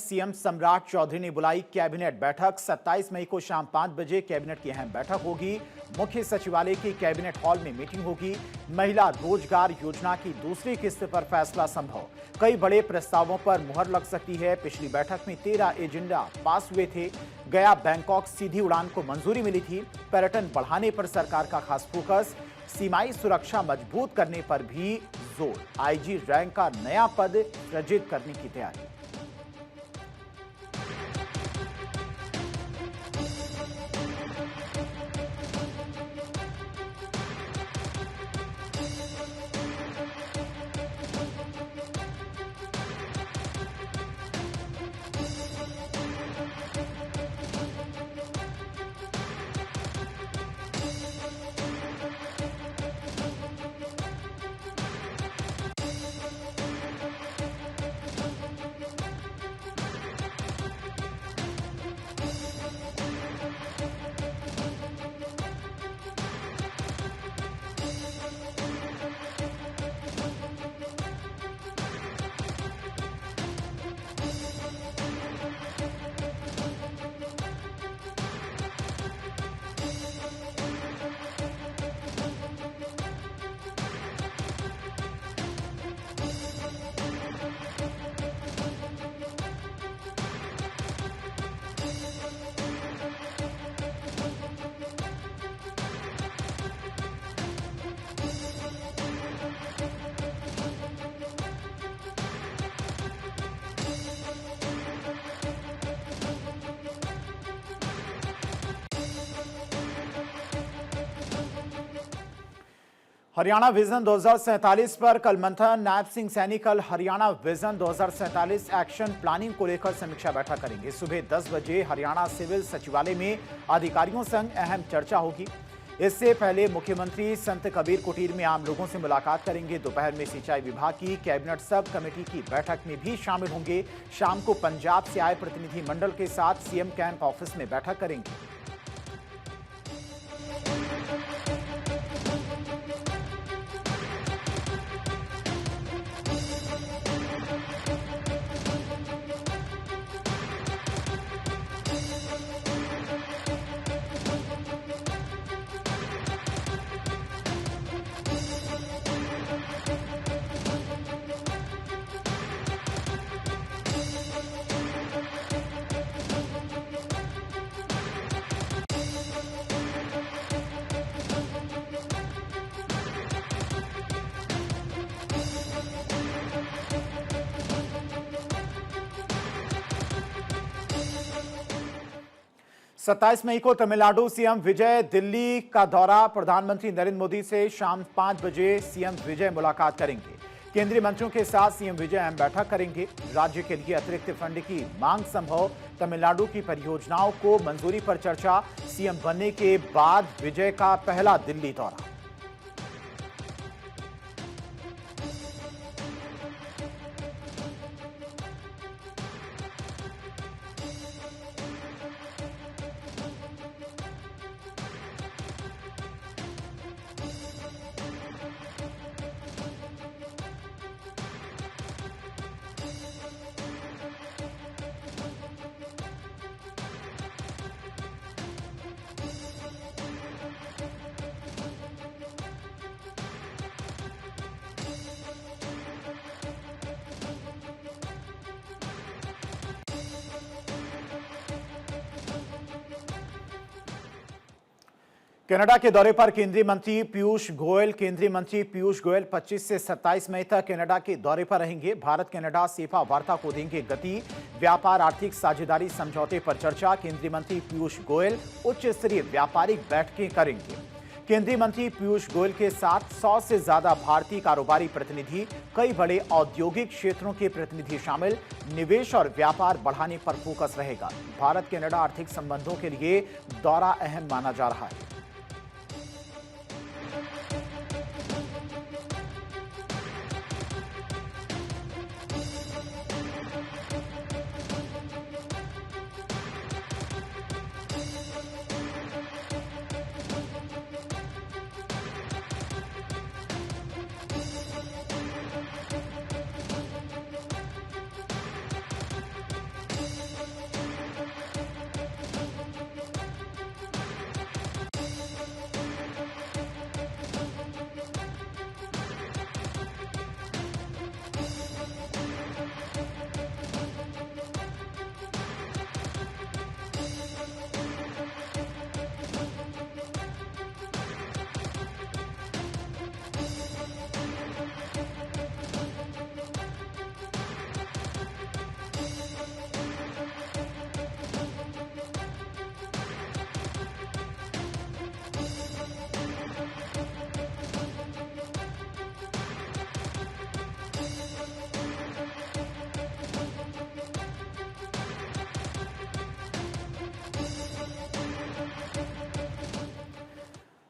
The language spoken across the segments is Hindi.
सीएम सम्राट चौधरी ने बुलाई कैबिनेट बैठक। 27 मई को शाम 5 बजे कैबिनेट की अहम बैठक होगी। मुख्य सचिवालय के कैबिनेट हॉल में मीटिंग होगी। महिला रोजगार योजना की दूसरी किस्त पर फैसला संभव। कई बड़े प्रस्तावों पर मुहर लग सकती है। पिछली बैठक में 13 एजेंडा पास हुए थे। गया बैंकॉक सीधी उड़ान को मंजूरी मिली थी। पर्यटन बढ़ाने पर सरकार का खास फोकस। सीमाई सुरक्षा मजबूत करने पर भी जोर। आईजी रैंक का नया पद सृजित करने की तैयारी। हरियाणा विजन 2047 पर कल मंथन। नायब सिंह सैनी कल हरियाणा विजन 2047 एक्शन प्लानिंग को लेकर समीक्षा बैठक करेंगे। सुबह 10 बजे हरियाणा सिविल सचिवालय में अधिकारियों संग अहम चर्चा होगी। इससे पहले मुख्यमंत्री संत कबीर कुटीर में आम लोगों से मुलाकात करेंगे। दोपहर में सिंचाई विभाग की कैबिनेट सब कमेटी की बैठक में भी शामिल होंगे। शाम को पंजाब से आए प्रतिनिधि मंडल के साथ सीएम कैंप ऑफिस में बैठक करेंगे। सत्ताईस मई को तमिलनाडु सीएम विजय दिल्ली का दौरा। प्रधानमंत्री नरेंद्र मोदी से शाम 5 बजे सीएम विजय मुलाकात करेंगे। केंद्रीय मंत्रियों के साथ सीएम विजय अहम बैठक करेंगे। राज्य के लिए अतिरिक्त फंड की मांग संभव। तमिलनाडु की परियोजनाओं को मंजूरी पर चर्चा। सीएम बनने के बाद विजय का पहला दिल्ली दौरा। कनाडा के दौरे पर केंद्रीय मंत्री पीयूष गोयल। केंद्रीय मंत्री पीयूष गोयल 25 से 27 मई तक कनाडा के दौरे पर रहेंगे। भारत कनाडा सेफा वार्ता को देंगे गति। व्यापार आर्थिक साझेदारी समझौते पर चर्चा। केंद्रीय मंत्री पीयूष गोयल उच्च स्तरीय व्यापारिक बैठकें करेंगे। केंद्रीय मंत्री पीयूष गोयल के साथ 100 से ज्यादा भारतीय कारोबारी प्रतिनिधि, कई बड़े औद्योगिक क्षेत्रों के प्रतिनिधि शामिल। निवेश और व्यापार बढ़ाने पर फोकस रहेगा। भारत कनाडा आर्थिक संबंधों के लिए दौरा अहम माना जा रहा है।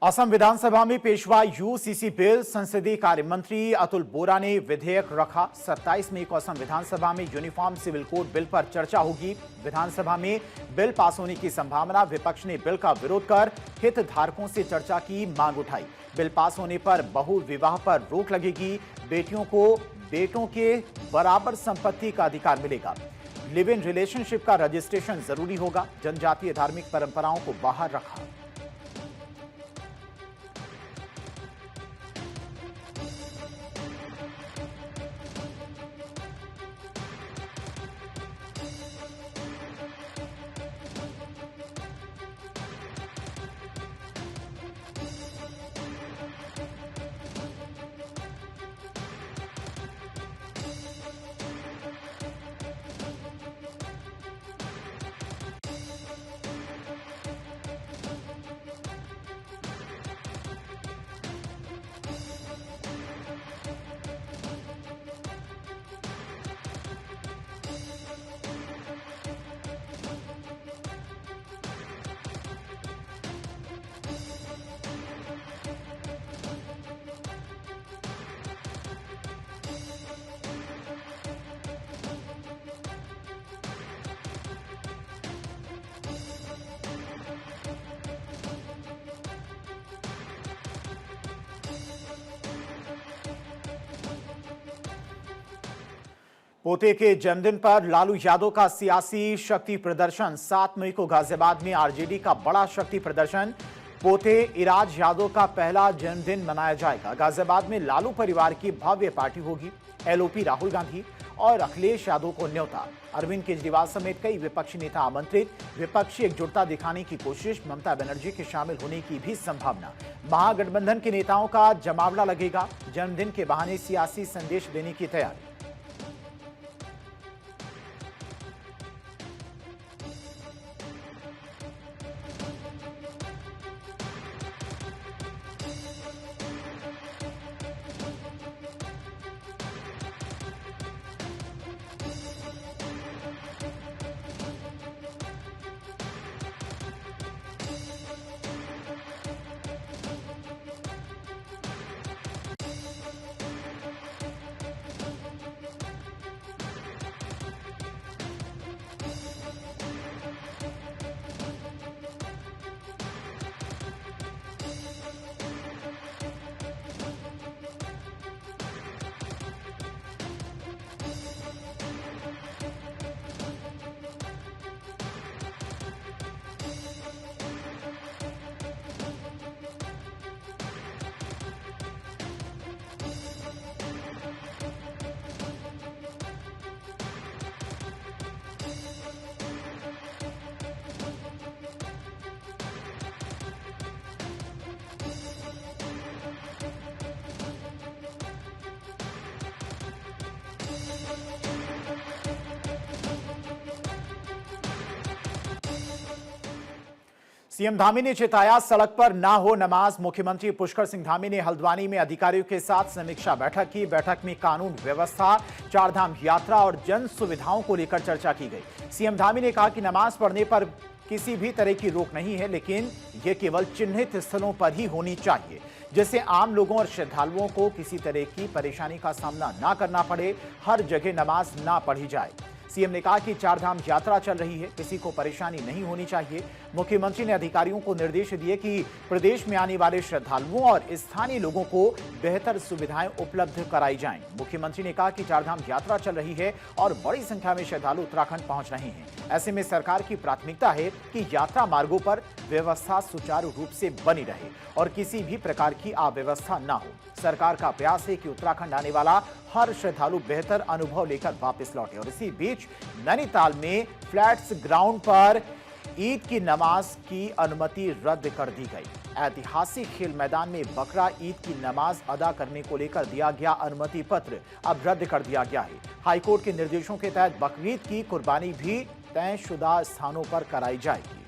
असम विधानसभा में पेश हुआ यूसीसी बिल। संसदीय कार्य मंत्री अतुल बोरा ने विधेयक रखा। 27 मई को असम विधानसभा में यूनिफॉर्म सिविल कोड बिल पर चर्चा होगी। विधानसभा में बिल पास होने की संभावना। विपक्ष ने बिल का विरोध कर हितधारकों से चर्चा की मांग उठाई। बिल पास होने पर बहु विवाह पर रोक लगेगी। बेटियों को बेटों के बराबर संपत्ति का अधिकार मिलेगा। लिव इन रिलेशनशिप का रजिस्ट्रेशन जरूरी होगा। जनजातीय धार्मिक परंपराओं को बाहर रखा। पोते के जन्मदिन पर लालू यादव का सियासी शक्ति प्रदर्शन। 7 मई को गाजियाबाद में आरजेडी का बड़ा शक्ति प्रदर्शन। पोते इराज यादव का पहला जन्मदिन मनाया जाएगा। गाजियाबाद में लालू परिवार की भव्य पार्टी होगी। एलओपी राहुल गांधी और अखिलेश यादव को न्योता। अरविंद केजरीवाल समेत कई विपक्षी नेता आमंत्रित। विपक्षी एकजुटता दिखाने की कोशिश। ममता बनर्जी के शामिल होने की भी संभावना। महागठबंधन के नेताओं का जमावड़ा लगेगा। जन्मदिन के बहाने सियासी संदेश देने की तैयारी। सीएम धामी ने चेताया, सड़क पर ना हो नमाज। मुख्यमंत्री पुष्कर सिंह धामी ने हल्द्वानी में अधिकारियों के साथ समीक्षा बैठक की। बैठक में कानून व्यवस्था, चारधाम यात्रा और जन सुविधाओं को लेकर चर्चा की गई। सीएम धामी ने कहा कि नमाज पढ़ने पर किसी भी तरह की रोक नहीं है, लेकिन यह केवल चिन्हित स्थलों पर ही होनी चाहिए, जिससे आम लोगों और श्रद्धालुओं को किसी तरह की परेशानी का सामना ना करना पड़े। हर जगह नमाज ना पढ़ी जाए। सीएम ने कहा कि चारधाम यात्रा चल रही है, किसी को परेशानी नहीं होनी चाहिए। मुख्यमंत्री ने अधिकारियों को निर्देश दिए कि प्रदेश में आने वाले श्रद्धालुओं और स्थानीय लोगों को बेहतर सुविधाएं उपलब्ध कराई जाएं। मुख्यमंत्री ने कहा कि चारधाम यात्रा चल रही है और बड़ी संख्या में श्रद्धालु उत्तराखंड पहुंच रहे हैं। ऐसे में सरकार की प्राथमिकता है कि यात्रा मार्गों पर व्यवस्था सुचारू रूप से बनी रहे और किसी भी प्रकार की अव्यवस्था न हो। सरकार का प्रयास है कि उत्तराखंड आने वाला हर श्रद्धालु बेहतर अनुभव लेकर वापस लौटे। और इसी बीच नैनीताल में फ्लैट्स ग्राउंड पर ईद की नमाज की अनुमति रद्द कर दी गई। ऐतिहासिक खेल मैदान में बकरा ईद की नमाज अदा करने को लेकर दिया गया अनुमति पत्र अब रद्द कर दिया गया है। हाईकोर्ट के निर्देशों के तहत बकरीद की कुर्बानी भी तयशुदा स्थानों पर कराई जाएगी।